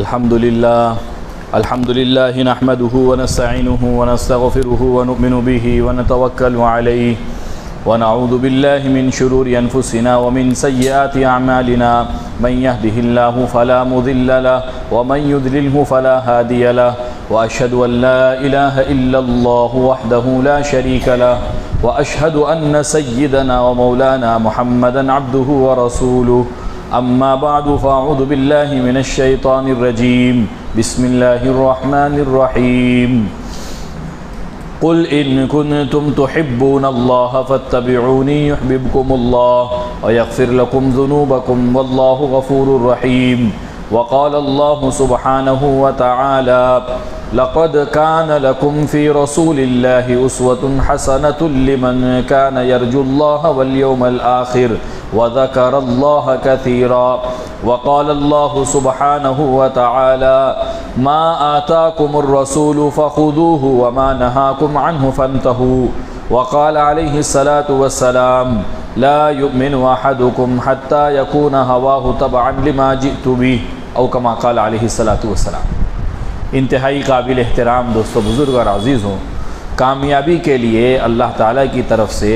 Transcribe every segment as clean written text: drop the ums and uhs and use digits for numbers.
الحمد لله نحمده ونستعينه ونستغفره ونؤمن به ونتوكل عليه ونعوذ بالله من شرور أنفسنا ومن سيئات أعمالنا من يهده الله فلا مضل له ومن يضلله فلا هادي له وأشهد أن لا إله إلا الله وحده لا شريك له وأشهد أن سيدنا ومولانا محمدا عبده ورسوله أما بعد فأعوذ بالله من الشيطان الرجيم بسم الله الرحمن الرحيم قل إن كنتم تحبون الله فاتبعوني يحببكم الله ويغفر لكم ذنوبكم والله غفور رحيم وقال الله سبحانه وتعالى لقد كان لكم في رسول الله أسوة حسنة لمن كان يرجو الله واليوم الآخر وذكر الله كثيرا وقال الله سبحانه وتعالى ما آتاكم الرسول فخذوه وما نهاكم عنه فانتهوا وقال عليه الصلاة والسلام لا يؤمن أحدكم حتى يكون هواه تبعا لما جئت به او كما قال عليه الصلاة والسلام۔ انتہائی قابل احترام دوستو، بزرگ اور عزیزوں، کامیابی کے لیے اللہ تعالیٰ کی طرف سے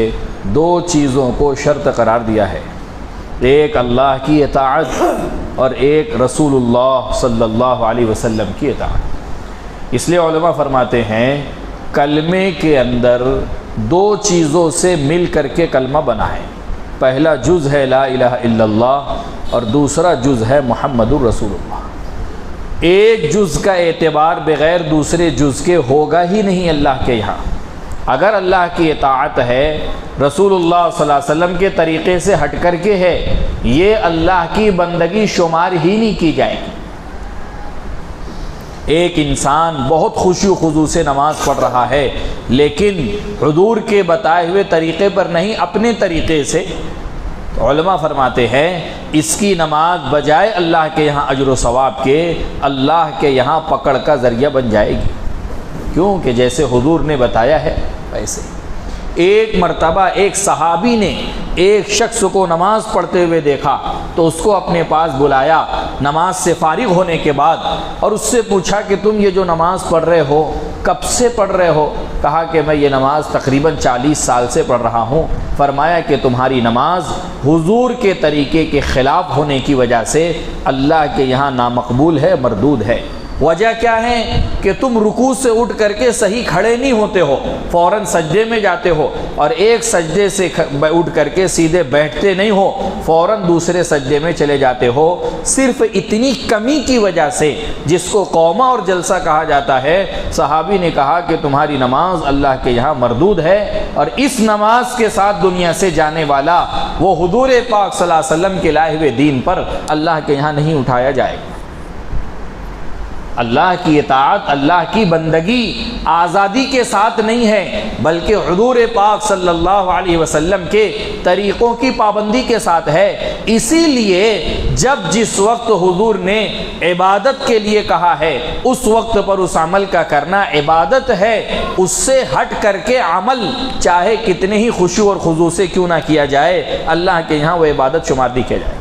دو چیزوں کو شرط قرار دیا ہے، ایک اللہ کی اطاعت اور ایک رسول اللہ صلی اللہ علیہ وسلم کی اطاعت۔ اس لیے علماء فرماتے ہیں کلمے کے اندر دو چیزوں سے مل کر کے کلمہ بنا ہے، پہلا جز ہے لا الہ الا اللہ اور دوسرا جز ہے محمد الرسول اللہ۔ ایک جز کا اعتبار بغیر دوسرے جز کے ہوگا ہی نہیں اللہ کے یہاں۔ اگر اللہ کی اطاعت ہے، رسول اللہ صلی اللہ علیہ وسلم کے طریقے سے ہٹ کر کے ہے، یہ اللہ کی بندگی شمار ہی نہیں کی جائے گی۔ ایک انسان بہت خشوع و خضوع سے نماز پڑھ رہا ہے لیکن حضور کے بتائے ہوئے طریقے پر نہیں، اپنے طریقے سے، تو علماء فرماتے ہیں اس کی نماز بجائے اللہ کے یہاں اجر و ثواب کے، اللہ کے یہاں پکڑ کا ذریعہ بن جائے گی، کیونکہ جیسے حضور نے بتایا ہے ویسے۔ ایک مرتبہ ایک صحابی نے ایک شخص کو نماز پڑھتے ہوئے دیکھا تو اس کو اپنے پاس بلایا نماز سے فارغ ہونے کے بعد اور اس سے پوچھا کہ تم یہ جو نماز پڑھ رہے ہو کب سے پڑھ رہے ہو؟ کہا کہ میں یہ نماز تقریباً 40 سال سے پڑھ رہا ہوں۔ فرمایا کہ تمہاری نماز حضور کے طریقے کے خلاف ہونے کی وجہ سے اللہ کے یہاں نامقبول ہے، مردود ہے۔ وجہ کیا ہے کہ تم رکوع سے اٹھ کر کے صحیح کھڑے نہیں ہوتے ہو، فوراً سجدے میں جاتے ہو، اور ایک سجدے سے اٹھ کر کے سیدھے بیٹھتے نہیں ہو، فوراً دوسرے سجدے میں چلے جاتے ہو۔ صرف اتنی کمی کی وجہ سے جس کو قومہ اور جلسہ کہا جاتا ہے، صحابی نے کہا کہ تمہاری نماز اللہ کے یہاں مردود ہے، اور اس نماز کے ساتھ دنیا سے جانے والا وہ حضور پاک صلی اللہ علیہ وسلم کے لائے ہوئے دین پر اللہ کے یہاں نہیں اٹھایا جائے گا۔ اللہ کی اطاعت، اللہ کی بندگی آزادی کے ساتھ نہیں ہے بلکہ حضور پاک صلی اللہ علیہ وسلم کے طریقوں کی پابندی کے ساتھ ہے۔ اسی لیے جب جس وقت حضور نے عبادت کے لیے کہا ہے اس وقت پر اس عمل کا کرنا عبادت ہے، اس سے ہٹ کر کے عمل چاہے کتنے ہی خشوع اور خضوع سے کیوں نہ کیا جائے، اللہ کے یہاں وہ عبادت شمار دی جائے۔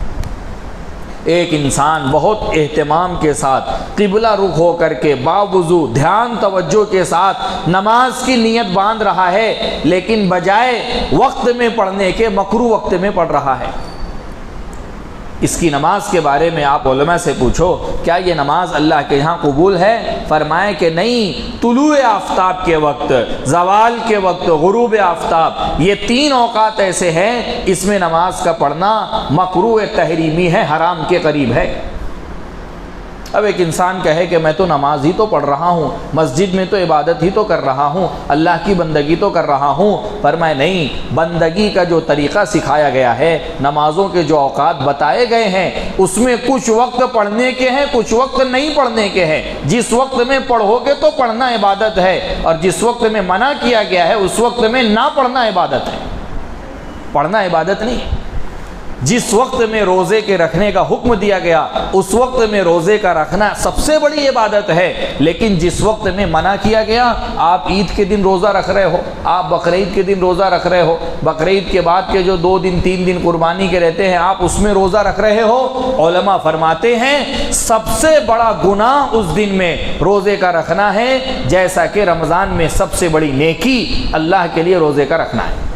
ایک انسان بہت اہتمام کے ساتھ قبلہ رخ ہو کر کے باوضو دھیان توجہ کے ساتھ نماز کی نیت باندھ رہا ہے لیکن بجائے وقت میں پڑھنے کے مکروہ وقت میں پڑھ رہا ہے۔ اس کی نماز کے بارے میں آپ علماء سے پوچھو کیا یہ نماز اللہ کے یہاں قبول ہے؟ فرمائے کہ نہیں، طلوع آفتاب کے وقت، زوال کے وقت، غروب آفتاب، یہ 3 اوقات ایسے ہیں اس میں نماز کا پڑھنا مکروہ تحریمی ہے، حرام کے قریب ہے۔ اب ایک انسان کہے کہ میں تو نماز ہی تو پڑھ رہا ہوں، مسجد میں تو عبادت ہی تو کر رہا ہوں، اللہ کی بندگی تو کر رہا ہوں۔ فرمائے نہیں، بندگی کا جو طریقہ سکھایا گیا ہے، نمازوں کے جو اوقات بتائے گئے ہیں اس میں کچھ وقت پڑھنے کے ہیں، کچھ وقت نہیں پڑھنے کے ہیں۔ جس وقت میں پڑھو گے تو پڑھنا عبادت ہے، اور جس وقت میں منع کیا گیا ہے اس وقت میں نہ پڑھنا عبادت ہے، پڑھنا عبادت نہیں۔ جس وقت میں روزے کے رکھنے کا حکم دیا گیا اس وقت میں روزے کا رکھنا سب سے بڑی عبادت ہے، لیکن جس وقت میں منع کیا گیا، آپ عید کے دن روزہ رکھ رہے ہو، آپ بقرعید کے دن روزہ رکھ رہے ہو، بقرعید کے بعد کے جو 2 دن 3 دن قربانی کے رہتے ہیں آپ اس میں روزہ رکھ رہے ہو، علماء فرماتے ہیں سب سے بڑا گناہ اس دن میں روزے کا رکھنا ہے، جیسا کہ رمضان میں سب سے بڑی نیکی اللہ کے لیے روزے کا رکھنا ہے۔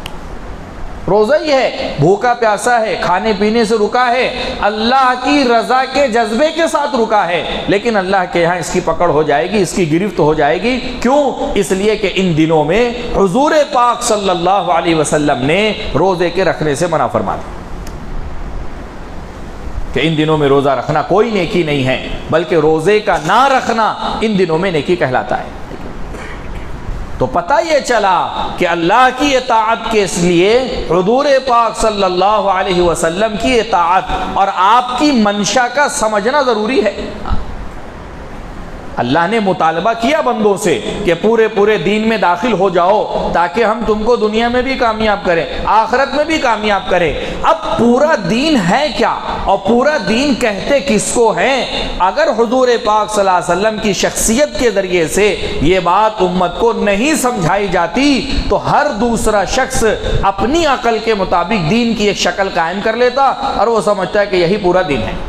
روزہ ہی ہے، بھوکا پیاسا ہے، کھانے پینے سے رکا ہے، اللہ کی رضا کے جذبے کے ساتھ رکا ہے، لیکن اللہ کے یہاں اس کی پکڑ ہو جائے گی، اس کی گرفت ہو جائے گی۔ کیوں؟ اس لیے کہ ان دنوں میں حضور پاک صلی اللہ علیہ وسلم نے روزے کے رکھنے سے منع فرما دیا کہ ان دنوں میں روزہ رکھنا کوئی نیکی نہیں ہے، بلکہ روزے کا نہ رکھنا ان دنوں میں نیکی کہلاتا ہے۔ تو پتہ یہ چلا کہ اللہ کی اطاعت کے اس لیے حضور پاک صلی اللہ علیہ وسلم کی اطاعت اور آپ کی منشا کا سمجھنا ضروری ہے۔ اللہ نے مطالبہ کیا بندوں سے کہ پورے دین میں داخل ہو جاؤ تاکہ ہم تم کو دنیا میں بھی کامیاب کریں، آخرت میں بھی کامیاب کریں۔ اب پورا دین ہے کیا اور پورا دین کہتے کس کو ہیں؟ اگر حضور پاک صلی اللہ علیہ وسلم کی شخصیت کے ذریعے سے یہ بات امت کو نہیں سمجھائی جاتی تو ہر دوسرا شخص اپنی عقل کے مطابق دین کی ایک شکل قائم کر لیتا اور وہ سمجھتا ہے کہ یہی پورا دین ہے۔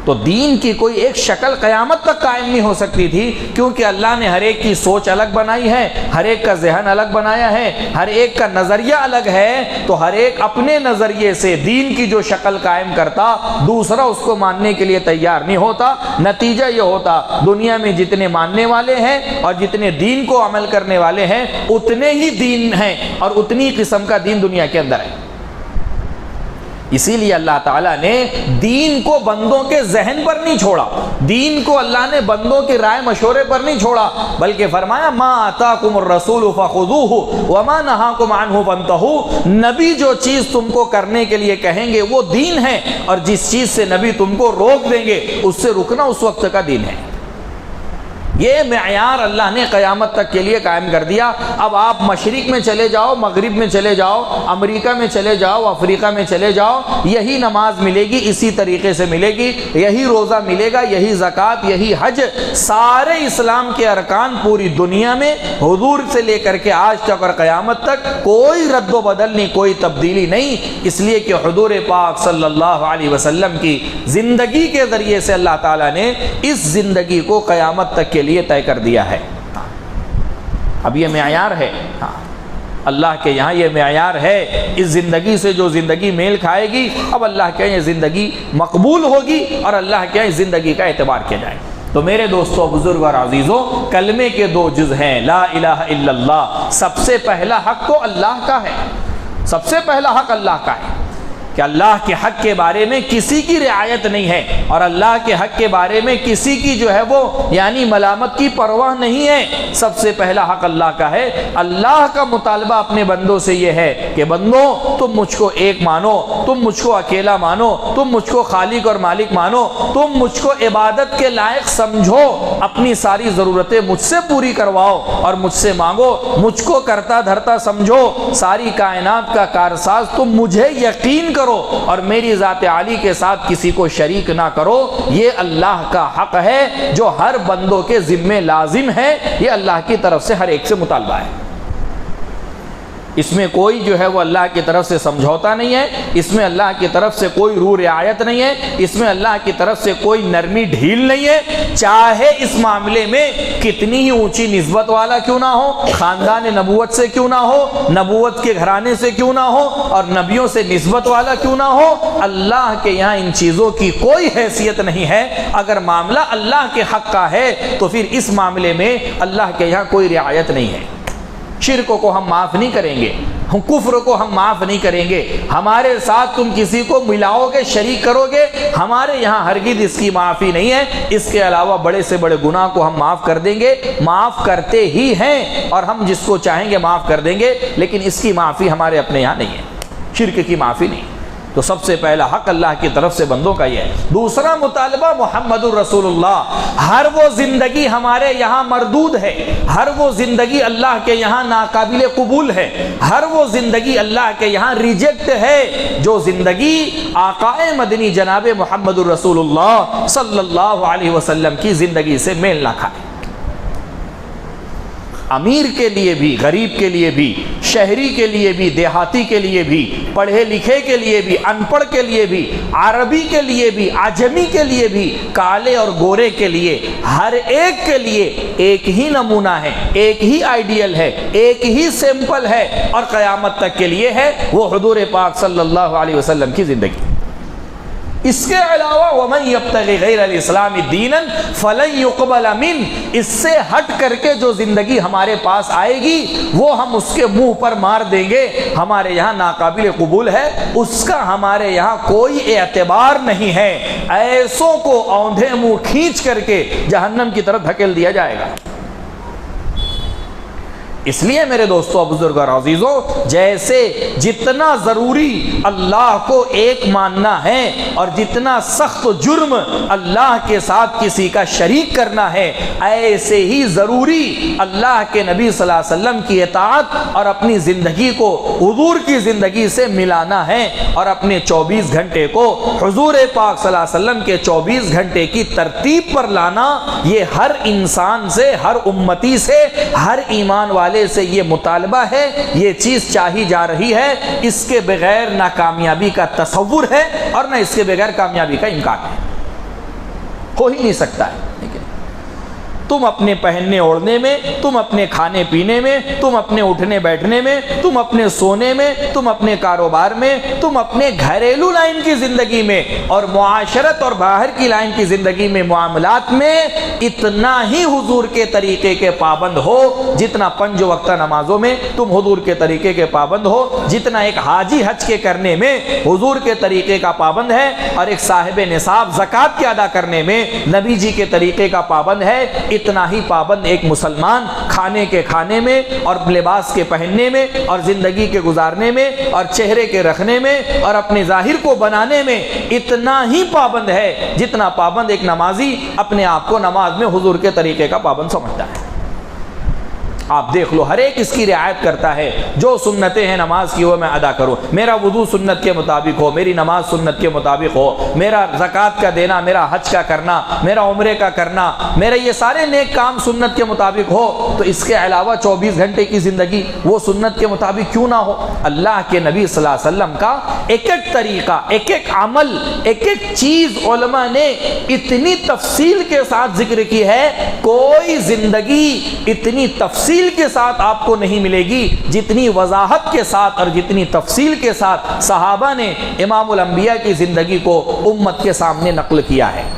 تو دین کی کوئی ایک شکل قیامت تک قائم نہیں ہو سکتی تھی، کیونکہ اللہ نے ہر ایک کی سوچ الگ بنائی ہے، ہر ایک کا ذہن الگ بنایا ہے، ہر ایک کا نظریہ الگ ہے، تو ہر ایک اپنے نظریے سے دین کی جو شکل قائم کرتا دوسرا اس کو ماننے کے لیے تیار نہیں ہوتا۔ نتیجہ یہ ہوتا دنیا میں جتنے ماننے والے ہیں اور جتنے دین کو عمل کرنے والے ہیں اتنے ہی دین ہیں اور اتنی قسم کا دین دنیا کے اندر ہے۔ اسی لیے اللہ تعالیٰ نے دین کو بندوں کے ذہن پر نہیں چھوڑا، دین کو اللہ نے بندوں کی رائے مشورے پر نہیں چھوڑا، بلکہ فرمایا ما آتاکم الرسول فخذوہ وما نہاکم عنہ فانتہوا۔ نبی جو چیز تم کو کرنے کے لیے کہیں گے وہ دین ہے، اور جس چیز سے نبی تم کو روک دیں گے اس سے رکنا اس وقت کا دین ہے۔ یہ معیار اللہ نے قیامت تک کے لیے قائم کر دیا۔ اب آپ مشرق میں چلے جاؤ، مغرب میں چلے جاؤ، امریکہ میں چلے جاؤ، افریقہ میں چلے جاؤ، یہی نماز ملے گی، اسی طریقے سے ملے گی، یہی روزہ ملے گا، یہی زکوٰۃ، یہی حج، سارے اسلام کے ارکان پوری دنیا میں حضور سے لے کر کے آج تک اور قیامت تک کوئی رد و بدل نہیں، کوئی تبدیلی نہیں، اس لیے کہ حضور پاک صلی اللہ علیہ وسلم کی زندگی کے ذریعے سے اللہ تعالیٰ نے اس زندگی کو قیامت تک کے لیے طے کر دیا ہے۔ اب یہ معیار ہے، اللہ کے یہاں یہ معیار ہے۔ اس زندگی سے جو زندگی میل کھائے گی اب اللہ کے یہاں یہ زندگی مقبول ہوگی اور اللہ کے یہاں اس زندگی کا اعتبار کیا جائے۔ تو میرے دوستو، بزرگ اور عزیزوں، کلمے کے 2 جز ہیں، لا الہ الا اللہ۔ سب سے پہلا حق تو اللہ کا ہے، سب سے پہلا حق اللہ کا ہے کہ اللہ کے حق کے بارے میں کسی کی رعایت نہیں ہے، اور اللہ کے حق کے بارے میں کسی کی جو ہے وہ یعنی ملامت کی پرواہ نہیں ہے۔ سب سے پہلا حق اللہ کا ہے۔ اللہ کا مطالبہ اپنے بندوں سے یہ ہے کہ بندوں تم مجھ کو ایک مانو، تم مجھ کو اکیلا مانو، تم مجھ کو خالق اور مالک مانو، تم مجھ کو عبادت کے لائق سمجھو، اپنی ساری ضرورتیں مجھ سے پوری کرواؤ اور مجھ سے مانگو، مجھ کو کرتا دھرتا سمجھو، ساری کائنات کا کارساز تم مجھے یقین کرو اور میری ذات عالی کے ساتھ کسی کو شریک نہ کرو۔ یہ اللہ کا حق ہے جو ہر بندوں کے ذمے لازم ہے، یہ اللہ کی طرف سے ہر ایک سے مطالبہ ہے۔ اس میں کوئی جو ہے وہ اللہ کی طرف سے سمجھوتا نہیں ہے، اس میں اللہ کی طرف سے کوئی روح رعایت نہیں ہے، اس میں اللہ کی طرف سے کوئی نرمی ڈھیل نہیں ہے، چاہے اس معاملے میں کتنی ہی اونچی نسبت والا کیوں نہ ہو، خاندان نبوت سے کیوں نہ ہو، نبوت کے گھرانے سے کیوں نہ ہو اور نبیوں سے نسبت والا کیوں نہ ہو، اللہ کے یہاں ان چیزوں کی کوئی حیثیت نہیں ہے۔ اگر معاملہ اللہ کے حق کا ہے تو پھر اس معاملے میں اللہ کے یہاں کوئی رعایت نہیں ہے۔ شرک کو ہم معاف نہیں کریں گے، کفر کو ہم معاف نہیں کریں گے، ہمارے ساتھ تم کسی کو ملاؤ گے، شریک کرو گے، ہمارے یہاں ہرگز اس کی معافی نہیں ہے۔ اس کے علاوہ بڑے سے بڑے گناہ کو ہم معاف کر دیں گے، معاف کرتے ہی ہیں، اور ہم جس کو چاہیں گے معاف کر دیں گے، لیکن اس کی معافی ہمارے اپنے یہاں نہیں ہے، شرک کی معافی نہیں۔ تو سب سے پہلا حق اللہ کی طرف سے بندوں کا یہ ہے۔ دوسرا مطالبہ محمد الرسول اللہ، ہر وہ زندگی ہمارے یہاں مردود ہے، ہر وہ زندگی اللہ کے یہاں ناقابل قبول ہے، ہر وہ زندگی اللہ کے یہاں ریجیکٹ ہے جو زندگی آقا مدنی جناب محمد الرسول اللہ صلی اللہ علیہ وسلم کی زندگی سے میل نہ کھائے۔ امیر کے لیے بھی، غریب کے لیے بھی، شہری کے لیے بھی، دیہاتی کے لیے بھی، پڑھے لکھے کے لیے بھی، ان پڑھ کے لیے بھی، عربی کے لیے بھی، عجمی کے لیے بھی، کالے اور گورے کے لیے، ہر ایک کے لیے ایک ہی نمونہ ہے، ایک ہی آئیڈیل ہے، ایک ہی سیمپل ہے، اور قیامت تک کے لیے ہے وہ حضور پاک صلی اللہ علیہ وسلم کی زندگی۔ اس کے علاوہ وَمَن يَبْتَغِ غَيْرَ الْإِسْلَامِ دِينًا فَلَن يُقْبَلَ مِنْهُ، اس سے ہٹ کر کے جو زندگی ہمارے پاس آئے گی وہ ہم اس کے منہ پر مار دیں گے، ہمارے یہاں ناقابل قبول ہے، اس کا ہمارے یہاں کوئی اعتبار نہیں ہے، ایسوں کو اوندھے منہ کھینچ کر کے جہنم کی طرف دھکیل دیا جائے گا۔ اس لیے میرے دوستو، بزرگ اور عزیزوں، جیسے جتنا ضروری اللہ کو ایک ماننا ہے اور جتنا سخت جرم اللہ کے ساتھ کسی کا شریک کرنا ہے، ایسے ہی ضروری اللہ کے نبی صلی اللہ علیہ وسلم کی اطاعت اور اپنی زندگی کو حضور کی زندگی سے ملانا ہے، اور اپنے 24 گھنٹے کو حضور پاک صلی اللہ علیہ وسلم کے 24 گھنٹے کی ترتیب پر لانا، یہ ہر انسان سے، ہر امتی سے، ہر ایمان والے سے یہ مطالبہ ہے، یہ چیز چاہی جا رہی ہے۔ اس کے بغیر نہ کامیابی کا تصور ہے اور نہ اس کے بغیر کامیابی کا امکان ہے، ہو ہی نہیں سکتا ہے۔ تم اپنے پہننے اوڑھنے میں، تم اپنے کھانے پینے میں، تم اپنے اٹھنے بیٹھنے میں، تم اپنے سونے میں، تم اپنے کاروبار میں، تم اپنے گھریلو لائن کی زندگی میں اور معاشرت اور باہر کی لائن کی زندگی میں، معاملات میں اتنا ہی حضور کے طریقے کے پابند ہو جتنا 5 وقتہ نمازوں میں تم حضور کے طریقے کے پابند ہو، جتنا ایک حاجی حج کے کرنے میں حضور کے طریقے کا پابند ہے، اور ایک صاحب نصاب زکوٰۃ کے ادا کرنے میں نبی جی کے طریقے کا پابند ہے، اتنا ہی پابند ایک مسلمان کھانے کے کھانے میں اور لباس کے پہننے میں اور زندگی کے گزارنے میں اور چہرے کے رکھنے میں اور اپنے ظاہر کو بنانے میں اتنا ہی پابند ہے جتنا پابند ایک نمازی اپنے آپ کو نماز میں حضور کے طریقے کا پابند سمجھتا ہے۔ آپ دیکھ لو، ہر ایک اس کی رعایت کرتا ہے، جو سنتیں ہیں نماز کی وہ میں ادا کروں، میرا وضو سنت کے مطابق ہو، میری نماز سنت کے مطابق ہو، میرا زکوٰۃ کا دینا، میرا حج کا کرنا، میرا عمرے کا کرنا، میرے یہ سارے نیک کام سنت کے مطابق ہو، تو اس کے علاوہ 24 گھنٹے کی زندگی وہ سنت کے مطابق کیوں نہ ہو؟ اللہ کے نبی صلی اللہ علیہ وسلم کا ایک ایک طریقہ، ایک ایک عمل، ایک ایک چیز علماء نے اتنی تفصیل کے ساتھ ذکر کی ہے، کوئی زندگی اتنی تفصیل کے ساتھ آپ کو نہیں ملے گی جتنی وضاحت کے ساتھ اور جتنی تفصیل کے ساتھ صحابہ نے امام الانبیاء کی زندگی کو امت کے سامنے نقل کیا ہے۔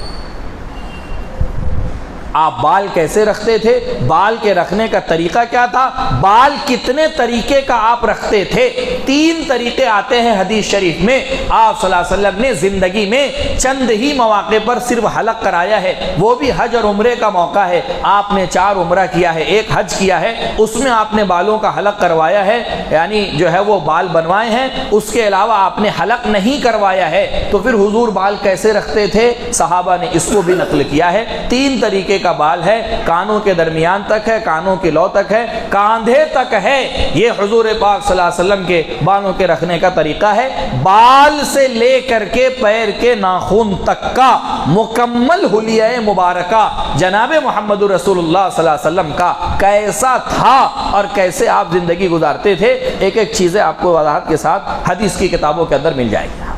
آپ بال کیسے رکھتے تھے؟ بال کے رکھنے کا طریقہ کیا تھا؟ بال کتنے طریقے کا آپ رکھتے تھے؟ 3 طریقے آتے ہیں حدیث شریف میں۔ آپ صلی اللہ علیہ وسلم نے زندگی میں چند ہی مواقع پر صرف حلق کرایا ہے، وہ بھی حج اور عمرے کا موقع ہے۔ آپ نے 4 عمرہ کیا ہے، 1 حج کیا ہے، اس میں آپ نے بالوں کا حلق کروایا ہے، یعنی جو ہے وہ بال بنوائے ہیں، اس کے علاوہ آپ نے حلق نہیں کروایا ہے۔ تو پھر حضور بال کیسے رکھتے تھے؟ صحابہ نے اس کو بھی نقل کیا ہے۔ 3 طریقے کا بال ہے، کانوں کے درمیان تک ہے، کانوں کی لو تک ہے، کاندھے تک ہے، یہ حضور پاک صلی اللہ علیہ وسلم کے بالوں کے رکھنے کا طریقہ ہے۔ بال سے لے کر کے پیر کے ناخن تک کا مکمل حلیہ مبارکہ جناب محمد رسول اللہ صلی اللہ علیہ وسلم کا کیسا تھا اور کیسے آپ زندگی گزارتے تھے، ایک ایک چیزیں آپ کو وضاحت کے ساتھ حدیث کی کتابوں کے اندر مل جائے گی۔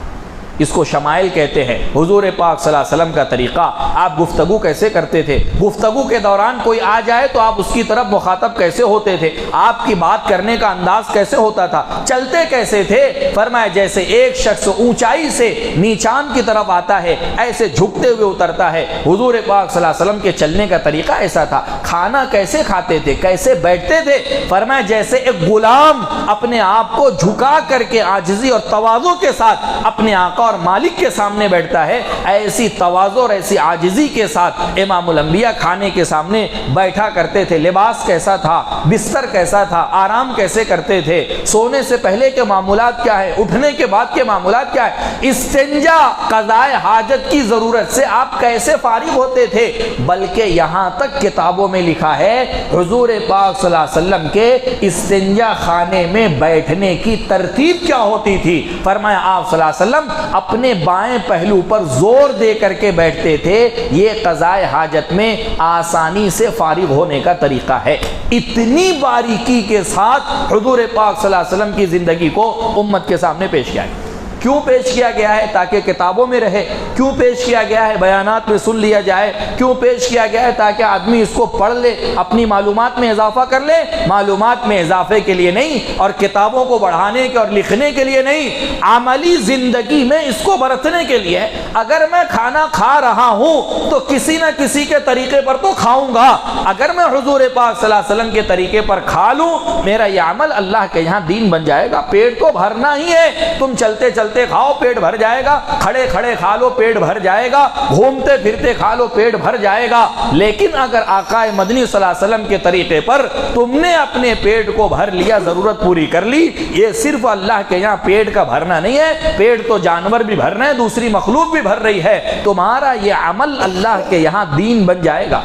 اس کو شمائل کہتے ہیں، حضور پاک صلی اللہ علیہ وسلم کا طریقہ۔ آپ گفتگو کیسے کرتے تھے؟ گفتگو کے دوران کوئی آ جائے تو آپ اس کی طرف مخاطب کیسے ہوتے تھے؟ آپ کی بات کرنے کا انداز کیسے ہوتا تھا؟ چلتے کیسے تھے؟ فرمایا جیسے ایک شخص اونچائی سے نیچان کی طرف آتا ہے ایسے جھکتے ہوئے اترتا ہے۔ حضور پاک صلی اللہ علیہ وسلم کے چلنے کا طریقہ ایسا تھا۔ کھانا کیسے کھاتے تھے؟ کیسے بیٹھتے تھے؟ فرمایا جیسے ایک غلام اپنے آپ کو جھکا کر کے عاجزی اور تواضع کے ساتھ اپنے آقا اور مالک کے سامنے بیٹھتا ہے، ایسی تواضع اور ایسی عاجزی کے ساتھ امام الانبیاء کھانے کے سامنے بیٹھا کرتے تھے۔ لباس کیسا تھا، بستر کیسا تھا، آرام کیسے کرتے تھے، سونے سے پہلے کے معمولات کیا ہے، اٹھنے کے بعد کے معمولات کیا ہے، استنجا قضاء حاجت کی ضرورت سے آپ کیسے فارغ ہوتے تھے۔ بلکہ یہاں تک کتابوں میں لکھا ہے حضور پاک صلی اللہ علیہ وسلم کے استنجا خانے میں بیٹھنے کی ترتیب کیا ہوتی تھی۔ فرمایا آپ صلی اللہ علیہ وسلم اپنے بائیں پہلو پر زور دے کر کے بیٹھتے تھے، یہ قضاء حاجت میں آسانی سے فارغ ہونے کا طریقہ ہے۔ اتنی باریکی کے ساتھ حضور پاک صلی اللہ علیہ وسلم کی زندگی کو امت کے سامنے پیش کیا گیا۔ کیوں پیش کیا گیا ہے؟ تاکہ کتابوں میں رہے۔ کیوں پیش کیا گیا ہے؟ بیانات میں سن لیا جائے۔ کیوں پیش کیا گیا ہے؟ تاکہ آدمی اس کو پڑھ لے، اپنی معلومات میں اضافہ کر لے۔ معلومات میں اضافے کے لیے نہیں اور کتابوں کو بڑھانے کے اور لکھنے کے لیے نہیں، عملی زندگی میں اس کو برتنے کے لیے۔ اگر میں کھانا کھا رہا ہوں تو کسی نہ کسی کے طریقے پر تو کھاؤں گا۔ اگر میں حضور پاک صلی اللہ علیہ وسلم کے طریقے پر کھا لوں، میرا یہ عمل اللہ کے یہاں دین بن جائے گا۔ پیٹ تو بھرنا ہی ہے، تم چلتے چلتے کھاؤ پیٹ بھر جائے گا، کھڑے کھڑے کھا لو پیٹ بھر جائے گا، گھومتے پھرتے کھا لو پیٹ بھر جائے گا۔ لیکن اگر آقا مدنی صلی اللہ علیہ وسلم کے طریقے پر تم نے اپنے پیٹ کو بھر لیا، ضرورت پوری کر لی، یہ صرف اللہ کے یہاں پیٹ کا بھرنا نہیں ہے، پیٹ تو جانور بھی بھر رہے ہیں، دوسری مخلوق بھی بھر رہی ہے۔ تمہارا یہ عمل اللہ کے یہاں دین بن جائے گا۔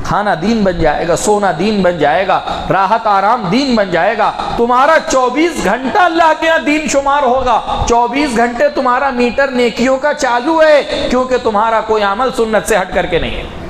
کھانا دین بن جائے گا، سونا دین بن جائے گا، راحت آرام دین بن جائے گا۔ تمہارا 24 گھنٹہ اللہ کے یہاں دین شمار ہوگا۔ 24 گھنٹے تمہارا میٹر نیکیوں کا چالو ہے، کیونکہ تمہارا کوئی عمل سنت سے ہٹ کر کے نہیں ہے۔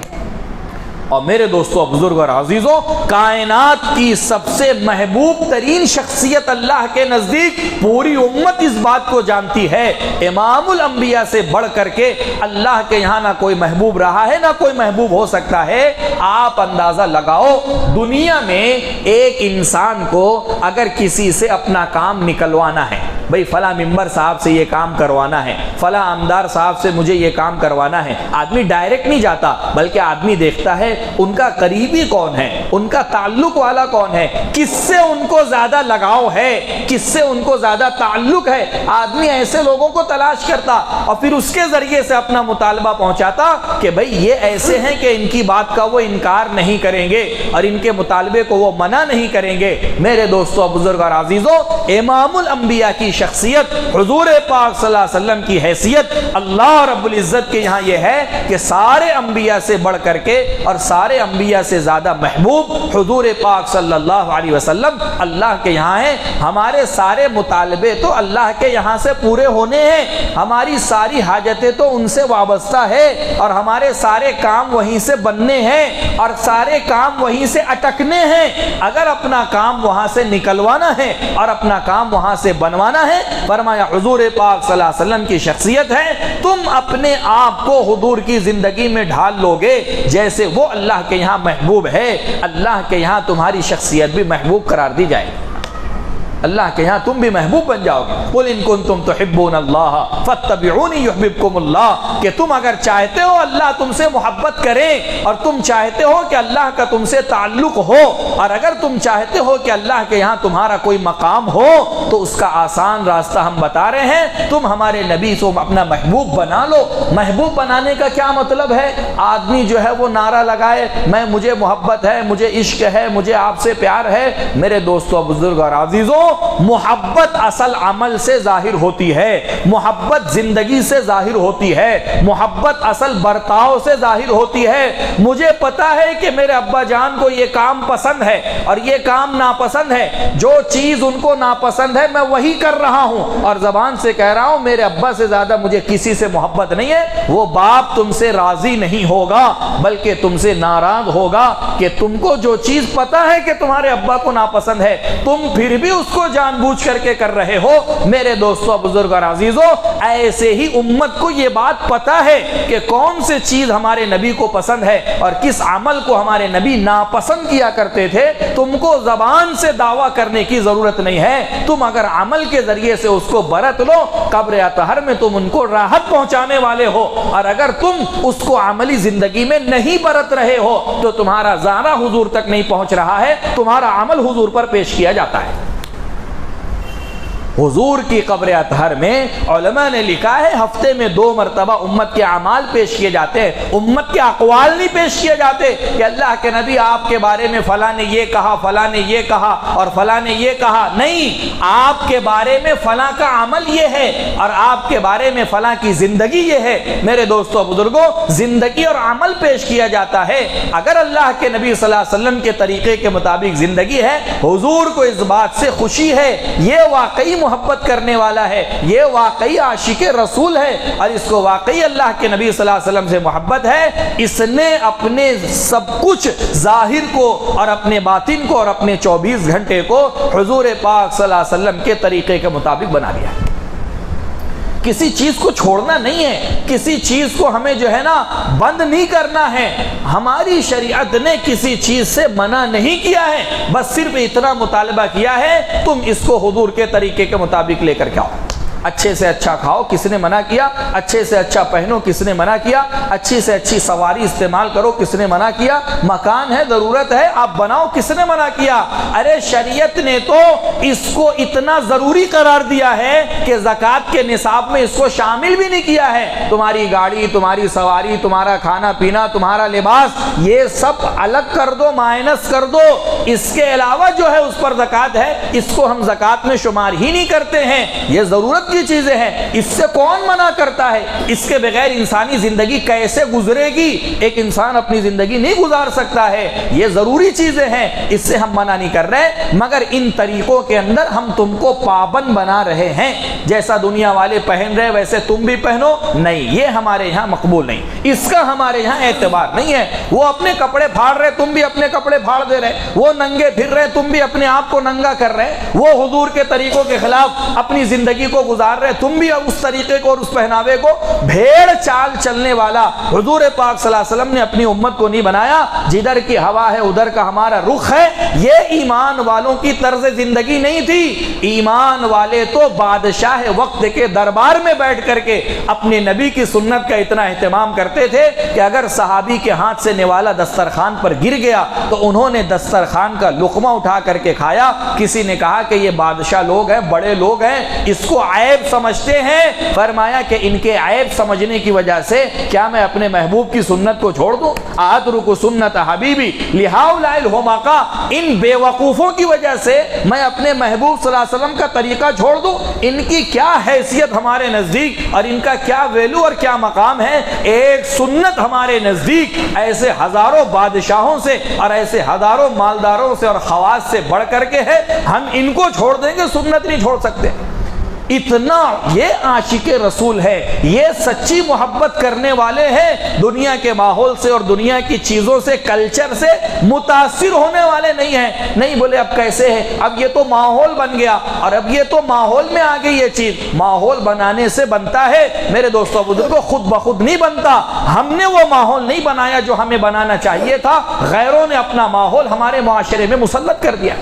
اور میرے دوستو، بزرگ اور عزیزوں، کائنات کی سب سے محبوب ترین شخصیت اللہ کے نزدیک پوری امت اس بات کو جانتی ہے، امام الانبیاء سے بڑھ کر کے اللہ کے یہاں نہ کوئی محبوب رہا ہے، نہ کوئی محبوب ہو سکتا ہے۔ آپ اندازہ لگاؤ، دنیا میں ایک انسان کو اگر کسی سے اپنا کام نکلوانا ہے، بھئی فلاں ممبر صاحب سے یہ کام کروانا ہے، فلاں آمدار صاحب سے مجھے یہ کام کروانا ہے، آدمی ڈائریکٹ نہیں جاتا، بلکہ آدمی دیکھتا ہے ان کا قریبی کون ہے، ان کا تعلق والا کون ہے، کس سے ان کو زیادہ لگاؤ ہے، کس سے ان کو زیادہ تعلق ہے۔ آدمی ایسے لوگوں کو تلاش کرتا اور پھر اس کے ذریعے سے اپنا مطالبہ پہنچاتا کہ بھئی یہ ایسے ہیں کہ ان کی بات کا وہ انکار نہیں کریں گے اور ان کے مطالبے کو وہ منع نہیں کریں گے۔ میرے دوستو، بزرگ اور عزیزوں، امام الانبیاء کی شخصیت، حضور پاک صلی اللہ علیہ وسلم کی حیثیت اللہ رب العزت کے یہاں یہ ہے کہ سارے انبیاء سے بڑھ کر کے اور سارے انبیاء سے زیادہ محبوب حضور پاک صلی اللہ علیہ وسلم اللہ کے یہاں ہیں۔ ہمارے سارے مطالبے تو اللہ کے یہاں سے پورے ہونے ہیں، ہماری ساری حاجتیں تو ان سے وابستہ ہے اور ہمارے سارے کام وہیں سے بننے ہیں اور سارے کام وہیں سے اٹکنے ہیں۔ اگر اپنا کام وہاں سے نکلوانا ہے اور اپنا کام وہاں سے بنوانا ہے، فرمایا حضور پاک صلی اللہ علیہ وسلم کی شخصیت ہے، تم اپنے آپ کو حضور کی زندگی میں ڈھال لو گے جیسے وہ اللہ کے یہاں محبوب ہے، اللہ کے یہاں تمہاری شخصیت بھی محبوب قرار دی جائے گی، اللہ کے یہاں تم بھی محبوب بن جاؤ گے۔ قُلْ إِن كُنتُمْ تُحِبُّونَ اللَّهَ فَاتَّبِعُونِي يُحْبِبْكُمُ اللَّهُ، کہ تم اگر چاہتے ہو اللہ تم سے محبت کرے اور تم چاہتے ہو کہ اللہ کا تم سے تعلق ہو، اور اگر تم چاہتے ہو کہ اللہ کے یہاں تمہارا کوئی مقام ہو، تو اس کا آسان راستہ ہم بتا رہے ہیں، تم ہمارے نبی کو اپنا محبوب بنا لو۔ محبوب بنانے کا کیا مطلب ہے؟ آدمی جو ہے وہ نعرہ لگائے مجھے محبت ہے، مجھے عشق ہے، مجھے آپ سے پیار ہے۔ میرے دوستو، بزرگ اور عزیزوں، محبت اصل عمل سے ظاہر ہوتی ہے، محبت زندگی سے ظاہر ہوتی ہے، محبت اصل برتاؤ سے ظاہر ہوتی ہے۔ مجھے پتا ہے کہ میرے ابا جان کو یہ کام پسند ہے اور یہ کام ناپسند ہے، جو چیز ان کو ناپسند ہے میں وہی کر رہا ہوں اور زبان سے کہہ رہا ہوں میرے ابا سے زیادہ مجھے کسی سے محبت نہیں ہے۔ وہ باپ تم سے راضی نہیں ہوگا بلکہ تم سے ناراض ہوگا کہ تم کو جو چیز پتا ہے کہ تمہارے ابا کو ناپسند ہے، تم پھر بھی اس کو جان بوجھ کر کے کر رہے ہو۔ میرے دوستو، بزرگ اور عزیزوں، ایسے ہی امت کو یہ بات پتا ہے کہ کون سی چیز ہمارے نبی کو پسند ہے اور کس عمل کو ہمارے نبی ناپسند کیا کرتے تھے۔ تم کو زبان سے دعویٰ کرنے کی ضرورت نہیں ہے، تم اگر عمل کے ذریعے سے اس کو برت لو، قبر اطہر میں تم ان کو راحت پہنچانے والے ہو، اور اگر تم اس کو عملی زندگی میں نہیں برت رہے ہو تو تمہارا ذرہ حضور تک نہیں پہنچ رہا ہے، تمہارا عمل حضور پر پیش کیا جاتا ہے۔ حضور کی قبر اطہر میں علماء نے لکھا ہے ہفتے میں 2 مرتبہ امت کے اعمال پیش کیے جاتے ہیں، امت کے اقوال نہیں پیش کیے جاتے کہ اللہ کے نبی آپ کے بارے میں فلاں نے یہ کہا، فلاں نے یہ کہا اور فلاں نے یہ کہا، نہیں، آپ کے بارے میں فلاں کا عمل یہ ہے اور آپ کے بارے میں فلاں کی زندگی یہ ہے۔ میرے دوستو بزرگوں، زندگی اور عمل پیش کیا جاتا ہے۔ اگر اللہ کے نبی صلی اللہ علیہ وسلم کے طریقے کے مطابق زندگی ہے، حضور کو اس بات سے خوشی ہے، یہ واقعی محبت کرنے والا ہے، یہ واقعی عاشق رسول ہے اور اس کو واقعی اللہ کے نبی صلی اللہ علیہ وسلم سے محبت ہے، اس نے اپنے سب کچھ ظاہر کو اور اپنے باطن کو اور اپنے 24 گھنٹے کو حضور پاک صلی اللہ علیہ وسلم کے طریقے کے مطابق بنا لیا۔ کسی چیز کو چھوڑنا نہیں ہے، کسی چیز کو ہمیں جو ہے نا بند نہیں کرنا ہے۔ ہماری شریعت نے کسی چیز سے منع نہیں کیا ہے، بس صرف اتنا مطالبہ کیا ہے تم اس کو حضور کے طریقے کے مطابق لے کر کے آؤ۔ اچھے سے اچھا کھاؤ، کس نے منع کیا؟ اچھے سے اچھا پہنو، کس نے منع کیا؟ اچھی سے اچھی سواری استعمال کرو، کس نے منع کیا؟ مکان ہے، ضرورت ہے، آپ بناؤ، کس نے منع کیا؟ ارے شریعت نے تو اس کو اتنا ضروری قرار دیا ہے کہ زکوٰۃ کے نصاب میں اس کو شامل بھی نہیں کیا ہے۔ تمہاری گاڑی، تمہاری سواری، تمہارا کھانا پینا، تمہارا لباس، یہ سب الگ کر دو، مائنس کر دو، اس کے علاوہ جو ہے اس پر زکوٰۃ ہے، اس کو ہم زکوٰۃ میں شمار ہی نہیں کرتے ہیں۔ یہ ضرورت کی چیزیں ہیں، اس سے کون منع کرتا ہے؟ اس کے بغیر انسانی زندگی کیسے گزرے گی؟ ایک انسان اپنی زندگی نہیں گزار سکتا ہے، یہ ضروری چیزیں ہیں، اس سے ہم منع نہیں کر رہے، مگر ان طریقوں کے اندر ہم تم کو پابند بنا رہے ہیں۔ جیسا دنیا والے پہن رہے ویسے تم بھی پہنو، نہیں، یہ ہمارے یہاں مقبول نہیں، اس کا ہمارے یہاں اعتبار نہیں ہے۔ وہ اپنے کپڑے پھاڑ رہے، تم بھی اپنے کپڑے پھاڑ دے رہے، وہ ننگے پھر رہے، تم بھی اپنے آپ کو ننگا کر رہے، وہ حضور کے طریقوں کے خلاف اپنی زندگی کو گزار رہے، تم بھی اس طریقے کو اور اس پہناوے کو۔ بھیڑ چال چلنے والا حضور پاک صلی اللہ علیہ وسلم نے اپنی امت کو نہیں بنایا، جدھر کی ہوا ہے ادھر کا ہمارا رخ ہے، یہ ایمان والوں کی طرز زندگی نہیں تھی۔ ایمان والے تو بادشاہ وقت کے دربار میں بیٹھ کر کے اپنے نبی کی سنت کا اتنا اہتمام کرتے تھے کہ اگر صحابی کے ہاتھ سے نوالا دسترخوان پر گر گیا تو انہوں نے دسترخوان کا لقمہ اٹھا کر کے کھایا۔ کسی نے کہا کہ یہ بادشاہ لوگ ہیں، بڑے لوگ ہیں، اس کو عیب سمجھتے ہیں، فرمایا کہ ان کے عیب سمجھنے کی وجہ سے کیا میں اپنے محبوب کی سنت کو چھوڑ دوں؟ اترک سنت حبیبی لہؤلاء الحمقاء، ان بے وقوفوں کی وجہ سے میں اپنے محبوب صلی اللہ علیہ وسلم کا طریقہ چھوڑ دوں؟ ان کی کیا حیثیت ہمارے نزدیک اور ان کا کیا ویلو اور کیا مقام ہے؟ ایک سنت ہمارے نزدیک ایسے ہزاروں بادشاہوں سے اور ایسے ہزاروں مالداروں سے اور خواص سے بڑھ کر کے ہے، ہم ان کو چھوڑ دیں گے، سنت نہیں چھوڑ سکتے۔ اتنا یہ عاشق رسول ہے، یہ سچی محبت کرنے والے ہیں، دنیا کے ماحول سے اور دنیا کی چیزوں سے، کلچر سے متاثر ہونے والے نہیں ہیں۔ نہیں بولے اب کیسے ہے، اب یہ تو ماحول بن گیا اور اب یہ تو ماحول میں آ گئی، یہ چیز ماحول بنانے سے بنتا ہے میرے دوستوں بزرگوں، خود بخود نہیں بنتا۔ ہم نے وہ ماحول نہیں بنایا جو ہمیں بنانا چاہیے تھا، غیروں نے اپنا ماحول ہمارے معاشرے میں مسلط کر دیا۔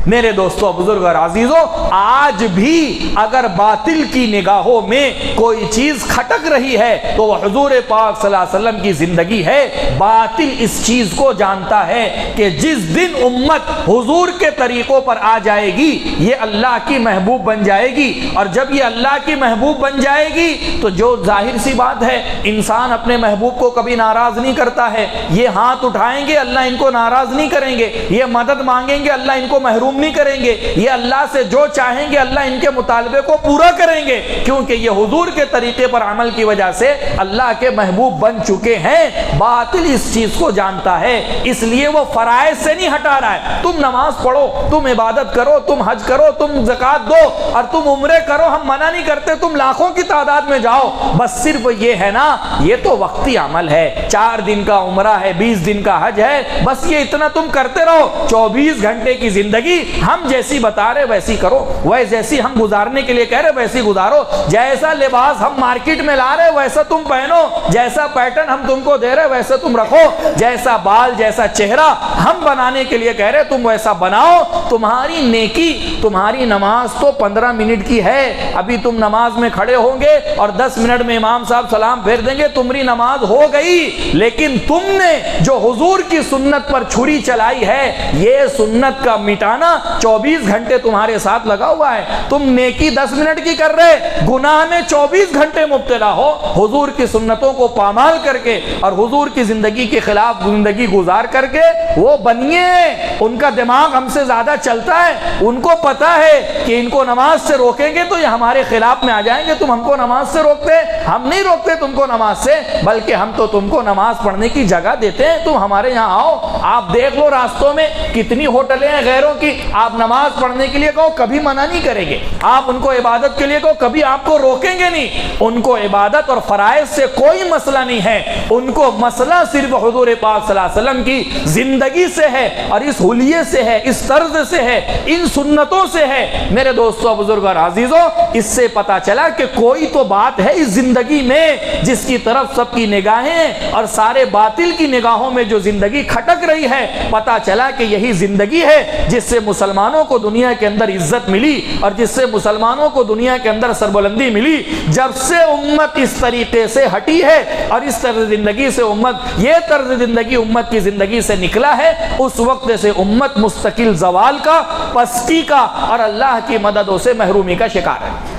میرے دوستوں بزرگ اور عزیزوں، آج بھی اگر باطل کی نگاہوں میں کوئی چیز کھٹک رہی ہے تو وہ حضور پاک صلی اللہ علیہ وسلم کی زندگی ہے۔ باطل اس چیز کو جانتا ہے کہ جس دن امت حضور کے طریقوں پر آ جائے گی یہ اللہ کی محبوب بن جائے گی، اور جب یہ اللہ کی محبوب بن جائے گی تو جو ظاہر سی بات ہے، انسان اپنے محبوب کو کبھی ناراض نہیں کرتا ہے۔ یہ ہاتھ اٹھائیں گے اللہ ان کو ناراض نہیں کریں گے، یہ مدد مانگیں گے اللہ ان کو محروم نہیں کریں گے، یہ اللہ سے جو چاہیں گے اللہ ان کے مطالبے کو پورا کریں گے، کیونکہ یہ حضور کے طریقے پر عمل کی وجہ سے اللہ کے محبوب بن چکے ہیں۔ باطل اس چیز کو جانتا ہے، اس لیے وہ فرائض سے نہیں ہٹا رہا ہے۔ تم نماز پڑھو، تم عبادت کرو، تم حج کرو، تم زکوٰۃ دو اور تم عمرے کرو، ہم منع نہیں کرتے، تم لاکھوں کی تعداد میں جاؤ، بس صرف یہ ہے نا، یہ تو وقتی عمل ہے، 4 دن کا عمرہ ہے، 20 دن کا حج ہے، بس یہ اتنا تم کرتے رہو۔ 24 گھنٹے کی زندگی ہم جیسی بتا رہے ویسی کرو، وہ جیسی ہم گزارنے کے لیے کہہ رہے ویسی گزارو، جیسا لباس ہم مارکیٹ میں لا رہے ویسا تم پہنو، جیسا پیٹرن ہم تم کو دے رہے ویسا تم رکھو، جیسا بال جیسا چہرہ ہم بنانے کے لیے کہہ رہے تم ویسا بناؤ۔ تمہاری نیکی، تمہاری نماز تو 15 منٹ کی ہے، ابھی تم نماز میں کھڑے ہوں گے اور 10 منٹ میں امام صاحب سلام پھیر دیں گے، تمہاری نماز ہو گئی، لیکن تم نے جو حضور کی سنت پر چھری چلائی ہے، یہ سنت کا مٹانا زمانہ 24 گھنٹے تمہارے ساتھ لگا ہوا ہے. تم نیکی 10 منٹ کی کر رہے, گناہ میں 24 گھنٹے مبتلا ہو. حضور کی سنتوں کو پامال کر کے اور حضور کی زندگی کے خلاف زندگی گزار کر کے وہ بنیے. ان کا دماغ ہم سے زیادہ چلتا ہے, ان کو پتا ہے کہ ان کو نماز سے روکیں گے تو یہ ہمارے خلاف میں آ جائیں گے. تم ہم کو نماز سے روکتے, ہم نہیں روکتے تم کو نماز سے, بلکہ ہم تو تم کو نماز پڑھنے کی جگہ دیتے ہیں. تم ہمارے یہاں آؤ, آپ دیکھ لو راستوں میں کتنی ہوٹلیں ہیں غیروں کی, آپ نماز پڑھنے کے لیے کہو کبھی منع نہیں کریں گے, آپ ان کو عبادت کے لیے کہو کبھی آپ کو روکیں گے نہیں. ان کو عبادت اور فرائض سے کوئی مسئلہ نہیں ہے, ان کو مسئلہ صرف حضور پاک صلی اللہ علیہ وسلم کی زندگی سے ہے اور اس حلیے سے ہے, اس طرز سے ہے, ان سنتوں سے ہے. میرے دوستو, بزرگ اور عزیزو, اس سے پتا چلا کہ کوئی تو بات ہے اس زندگی میں جس کی طرف سب کی نگاہیں اور سارے باطل کی نگاہوں میں جو زندگی کھٹک رہی ہے, پتا چلا کہ یہی زندگی ہے جس سے مسلمانوں کو دنیا کے اندر عزت ملی اور جس سے مسلمانوں کو دنیا کے اندر سربلندی ملی. جب سے امت اس طریقے سے ہٹی ہے اور اس طرز زندگی سے امت, یہ طرز زندگی امت کی زندگی سے نکلا ہے, اس وقت سے امت مستقل زوال کا, پستی کا اور اللہ کی مددوں سے محرومی کا شکار ہے.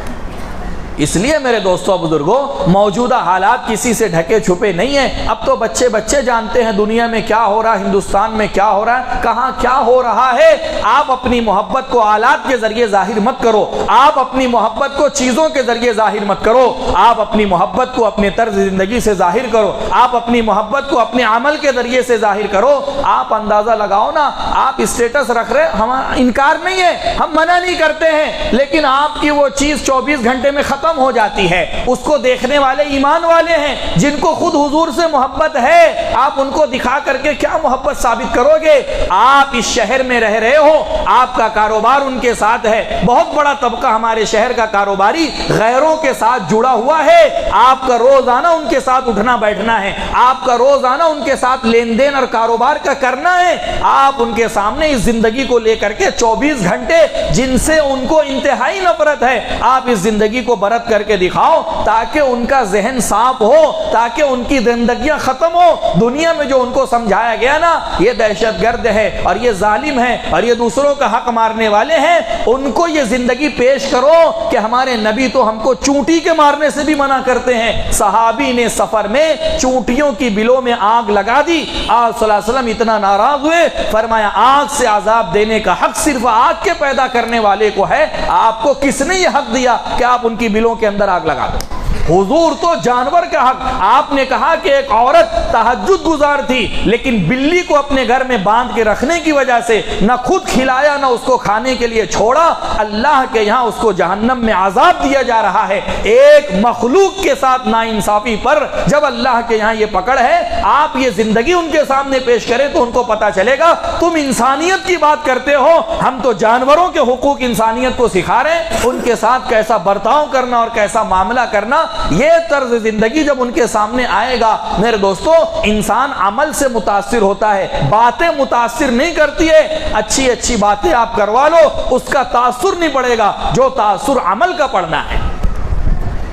اس لیے میرے دوستوں بزرگوں, موجودہ حالات کسی سے ڈھکے چھپے نہیں ہیں. اب تو بچے جانتے ہیں دنیا میں کیا ہو رہا ہے, ہندوستان میں کیا ہو رہا ہے, کہاں کیا ہو رہا ہے. آپ اپنی محبت کو آلات کے ذریعے ظاہر مت کرو, آپ اپنی محبت کو چیزوں کے ذریعے ظاہر مت کرو, آپ اپنی محبت کو اپنے طرز زندگی سے ظاہر کرو, آپ اپنی محبت کو اپنے عمل کے ذریعے سے ظاہر کرو. آپ اندازہ لگاؤ نا, آپ اسٹیٹس رکھ رہے, ہم انکار نہیں ہے, ہم منع نہیں کرتے ہیں, لیکن آپ کی وہ چیز 24 گھنٹے میں ختم ہو جاتی ہے. اس کو دیکھنے والے ایمان والے ہیں جن کو خود حضور سے محبت ہے, آپ ان کو دکھا کر کے کیا محبت ثابت کرو گے. آپ اس شہر میں رہ رہے ہو, آپ کا کاروبار ان کے ساتھ ہے, بہت بڑا طبقہ ہمارے شہر کا کاروباری غیروں کے ساتھ جڑا ہوا ہے. آپ کا روزانہ ان کے ساتھ اٹھنا بیٹھنا ہے, آپ کا روزانہ ان کے ساتھ لین دین اور کاروبار کا کرنا ہے. آپ ان کے سامنے اس زندگی کو لے کر کے 24 گھنٹے جن سے ان کو انتہائی نفرت ہے, آپ اس زندگی کو برت کر کے دکھاؤ تاکہ ان کا ذہن صاف ہو, تاکہ ان کی زندگیاں ختم ہو. دنیا میں جو ان کو سمجھایا گیا نا, یہ دہشت گرد ہے اور یہ ظالم ہے اور یہ دوسروں کا حق مارنے والے ہیں, ان کو یہ زندگی پیش کرو کہ ہمارے نبی تو ہم کو چونٹی کے مارنے سے بھی منع کرتے ہیں. صحابی نے سفر میں چونٹیوں کی بلوں میں آگ لگا دی. آپ صلی اللہ علیہ وسلم اتنا ناراض ہوئے, فرمایا آگ سے عذاب دینے کا حق صرف آگ کے پیدا کرنے والے کو ہے, آپ کو کس نے یہ حق دیا کہ آپ ان کی بلوں کے اندر آگ لگا دو. حضور تو جانور کا حق. آپ نے کہا کہ ایک عورت تہجد گزار تھی, لیکن بلی کو اپنے گھر میں باندھ کے رکھنے کی وجہ سے نہ خود کھلایا نہ اس کو کھانے کے لیے چھوڑا. اللہ کے یہاں اس کو جہنم میں عذاب دیا جا رہا ہے. ایک مخلوق کے ساتھ ناانصافی پر جب اللہ کے یہاں یہ پکڑ ہے, آپ یہ زندگی ان کے سامنے پیش کریں تو ان کو پتا چلے گا تم انسانیت کی بات کرتے ہو, ہم تو جانوروں کے حقوق انسانیت کو سکھا رہے ہیں, ان کے ساتھ کیسا برتاؤ کرنا اور کیسا معاملہ کرنا. یہ طرز زندگی جب ان کے سامنے آئے گا, میرے دوستو, انسان عمل سے متاثر ہوتا ہے, باتیں متاثر نہیں کرتی ہے. اچھی اچھی باتیں آپ کروا لو, اس کا تاثر نہیں پڑے گا, جو تاثر عمل کا پڑنا ہے.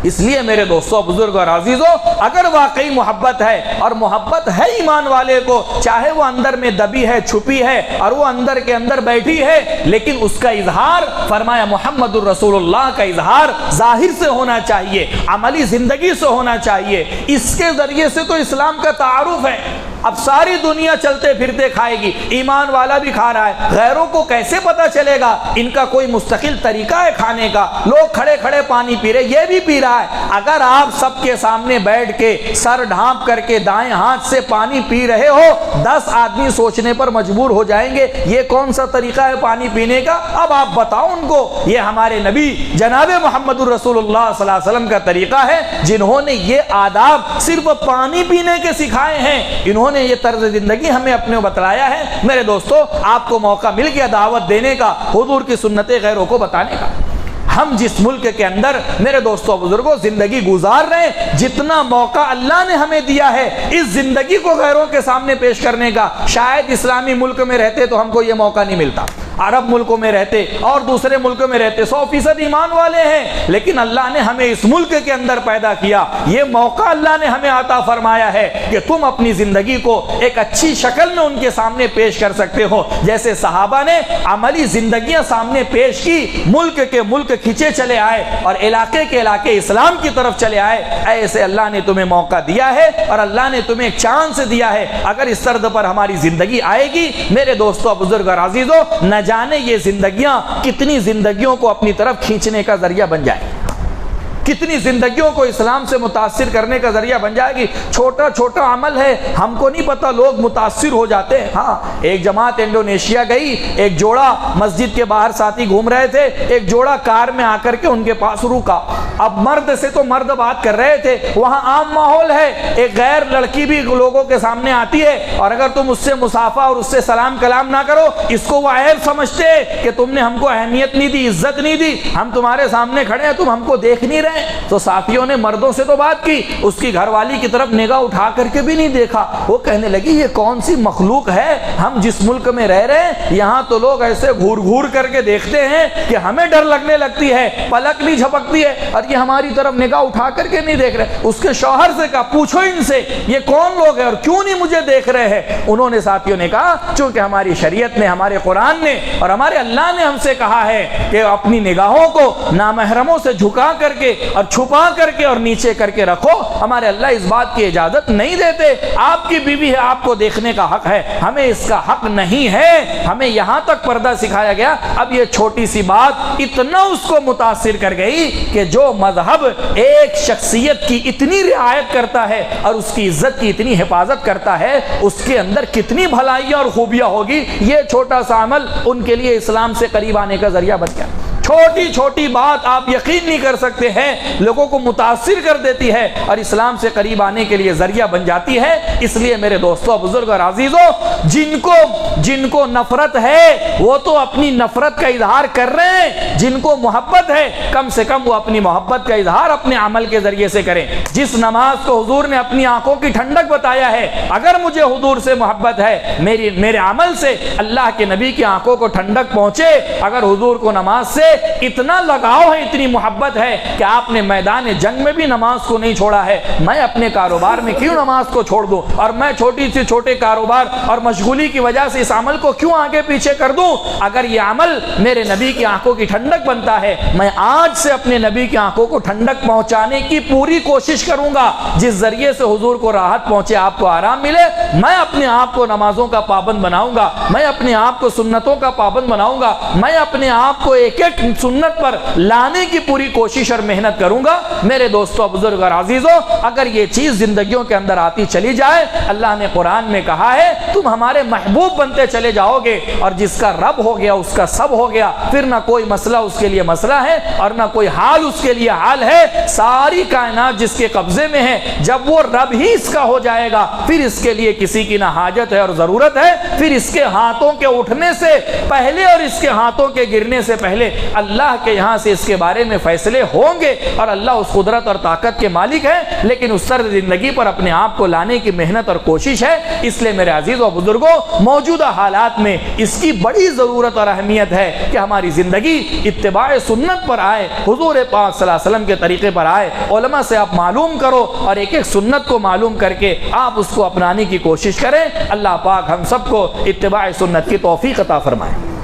اس لیے میرے دوستو بزرگ اور عزیزو, اگر واقعی محبت ہے اور محبت ہے ایمان والے کو, چاہے وہ اندر میں دبی ہے, چھپی ہے اور وہ اندر کے اندر بیٹھی ہے, لیکن اس کا اظہار, فرمایا محمد الرسول اللہ کا اظہار ظاہر سے ہونا چاہیے, عملی زندگی سے ہونا چاہیے. اس کے ذریعے سے تو اسلام کا تعارف ہے. اب ساری دنیا چلتے پھرتے کھائے گی, ایمان والا بھی کھا رہا ہے, غیروں کو کیسے پتا چلے گا؟ ان کا کوئی مستقل طریقہ ہے کھانے کا. لوگ کھڑے کھڑے پانی پی رہے, یہ بھی پی رہا ہے. اگر آپ سب کے سامنے بیٹھ کے سر ڈھانپ کر کے دائیں ہاتھ سے پانی پی رہے ہو, 10 آدمی سوچنے پر مجبور ہو جائیں گے یہ کون سا طریقہ ہے پانی پینے کا. اب آپ بتاؤ ان کو, یہ ہمارے نبی جناب محمد الرسول اللہ صلی اللہ علیہ وسلم کا طریقہ ہے, جنہوں نے یہ آداب صرف پانی پینے کے سکھائے ہیں. انہوں نے یہ طرز زندگی ہمیں اپنے بتلایا ہے. میرے دوستو, آپ کو موقع مل گیا دعوت دینے کا, حضور کی سنتیں غیروں کو بتانے کا. ہم جس ملک کے اندر میرے دوستو بزرگوں زندگی گزار رہے ہیں, جتنا موقع اللہ نے ہمیں دیا ہے اس زندگی کو غیروں کے سامنے پیش کرنے کا, شاید اسلامی ملک میں رہتے تو ہم کو یہ موقع نہیں ملتا. عرب ملکوں میں رہتے اور دوسرے ملکوں میں رہتے 100% ایمان والے ہیں، لیکن اللہ نے ہمیں اس ملک کے اندر پیدا کیا، یہ موقع اللہ نے ہمیں عطا فرمایا ہے کہ تم اپنی زندگی کو ایک اچھی شکل میں ان کے سامنے پیش کر سکتے ہو۔ جیسے صحابہ نے عملی زندگیاں سامنے پیش کی، ملک کے ملک کھینچے چلے آئے اور علاقے کے علاقے اسلام کی طرف چلے آئے، ایسے اللہ نے تمہیں موقع دیا ہے اور اللہ نے تمہیں ایک چانس دیا ہے۔ اگر اس سرد پر ہماری زندگی آئے گی میرے دوستو، بزرگ اور عزیزو، نہ جانے یہ زندگیاں کتنی زندگیوں کو اپنی طرف کھینچنے کا ذریعہ بن جائے، کتنی زندگیوں کو اسلام سے متاثر کرنے کا ذریعہ بن جائے گی۔ چھوٹا چھوٹا عمل ہے، ہم کو نہیں پتا لوگ متاثر ہو جاتے ہیں۔ ہاں، ایک جماعت انڈونیشیا گئی، ایک جوڑا مسجد کے باہر ساتھی گھوم رہے تھے، ایک جوڑا کار میں آ کر کے ان کے پاس رکا۔ اب مرد سے تو مرد بات کر رہے تھے، وہاں عام ماحول ہے، ایک غیر لڑکی بھی لوگوں کے سامنے آتی ہے اور اگر تم اس سے مصافحہ اور اس سے سلام کلام نہ کرو، اس کو وہ عیب سمجھتے کہ تم نے ہم کو اہمیت نہیں دی، عزت نہیں دی، ہم تمہارے سامنے کھڑے ہیں، تم ہم کو دیکھ نہیں رہے۔ تو ساتھیوں نے مردوں سے تو بات کی، اس کی گھر والی کی طرف نگاہ اٹھا کر کے بھی نہیں دیکھا۔ وہ کہنے لگی یہ کون سی مخلوق ہے، ہم جس ملک میں رہ رہے ہیں یہاں تو لوگ ایسے گھور گھور کر کے دیکھتے ہیں کہ ہمیں ڈر لگنے لگتی ہے، پلک نہیں جھپکتی ہے، اور یہ ہماری طرف نگاہ اٹھا کر کے نہیں دیکھ رہے۔ اس کے شوہر سے کہا پوچھو ان سے یہ کون لوگ ہیں اور کیوں نہیں مجھے دیکھ رہے ہیں۔ انہوں نے ساتھیوں نے کہا چونکہ ہماری شریعت نے، ہمارے قرآن نے اور ہمارے اللہ نے ہم سے کہا ہے کہ اپنی نگاہوں کو نامحرموں سے جھکا کر کے اور چھپا کر کے اور نیچے کر کے رکھو، ہمارے اللہ اس بات کی اجازت نہیں دیتے۔ آپ کی بیوی ہے، آپ کو دیکھنے کا حق ہے، ہمیں اس کا حق نہیں ہے، ہمیں یہاں تک پردہ سکھایا گیا۔ اب یہ چھوٹی سی بات اتنا اس کو متاثر کر گئی کہ جو مذہب ایک شخصیت کی اتنی رعایت کرتا ہے اور اس کی عزت کی اتنی حفاظت کرتا ہے، اس کے اندر کتنی بھلائیاں اور خوبیاں ہوگی۔ یہ چھوٹا سا عمل ان کے لیے اسلام سے قریب آنے کا ذریعہ بن گیا۔ چھوٹی چھوٹی بات آپ یقین نہیں کر سکتے ہیں، لوگوں کو متاثر کر دیتی ہے اور اسلام سے قریب آنے کے لیے ذریعہ بن جاتی ہے۔ اس لیے میرے دوستو، بزرگ اور عزیزو، جن کو نفرت ہے وہ تو اپنی نفرت کا اظہار کر رہے ہیں، جن کو محبت ہے کم سے کم وہ اپنی محبت کا اظہار اپنے عمل کے ذریعے سے کریں۔ جس نماز کو حضور نے اپنی آنکھوں کی ٹھنڈک بتایا ہے، اگر مجھے حضور سے محبت ہے، میرے عمل سے اللہ کے نبی کی آنکھوں کو ٹھنڈک پہنچے۔ اگر حضور کو نماز سے اتنا لگاؤ ہے، اتنی محبت ہے کہ آپ نے میدان جنگ میں بھی نماز کو نہیں چھوڑا ہے، میں اپنے کاروبار میں کیوں نماز کو چھوڑ دوں، اور میں چھوٹے کاروبار اور مشغولی کی وجہ سے اس عمل کو کیوں آگے پیچھے کر دوں۔ اگر یہ عمل میرے نبی کی آنکھوں کی ٹھنڈک بنتا ہے، میں آج سے اپنے نبی کی آنکھوں کو ٹھنڈک پہنچانے کی پوری کوشش کروں گا، جس ذریعے سے حضور کو راحت پہنچے، آپ کو آرام ملے۔ میں اپنے آپ کو نمازوں کا پابند بناؤں گا، میں اپنے آپ کو سنتوں کا پابند بناؤں گا، میں اپنے آپ کو ایک ایک سنت پر لانے کی پوری کوشش اور محنت کروں گا۔ میرے دوستو، بزرگ اور عزیزو، اگر یہ چیز زندگیوں کے اندر آتی چلی جائے، اللہ نے قرآن میں کہا ہے تم ہمارے محبوب بنتے چلے جاؤ گے، اور جس کا رب ہو گیا اس کا سب ہو گیا، پھر نہ کوئی مسئلہ اس کے لیے مسئلہ ہے اور نہ کوئی حال اس کے لیے حال ہے۔ ساری کائنات جس کے قبضے میں ہے، جب وہ رب ہی اس کا ہو جائے گا، پھر اس کے لیے کسی کی نہ حاجت ہے اور ضرورت ہے۔ پھر اس کے ہاتھوں کے اٹھنے سے پہلے اور اس کے ہاتھوں کے گرنے سے پہلے اللہ کے یہاں سے اس کے بارے میں فیصلے ہوں گے، اور اللہ اس قدرت اور طاقت کے مالک ہے، لیکن اس سرد زندگی پر اپنے آپ کو لانے کی محنت اور کوشش ہے۔ اس لیے میرے عزیز و بزرگوں، موجودہ حالات میں اس کی بڑی ضرورت اور اہمیت ہے کہ ہماری زندگی اتباع سنت پر آئے، حضور پاک صلی اللہ علیہ وسلم کے طریقے پر آئے۔ علماء سے آپ معلوم کرو اور ایک ایک سنت کو معلوم کر کے آپ اس کو اپنانے کی کوشش کریں۔ اللہ پاک ہم سب کو اتباع سنت کی توفیق عطا فرمائے۔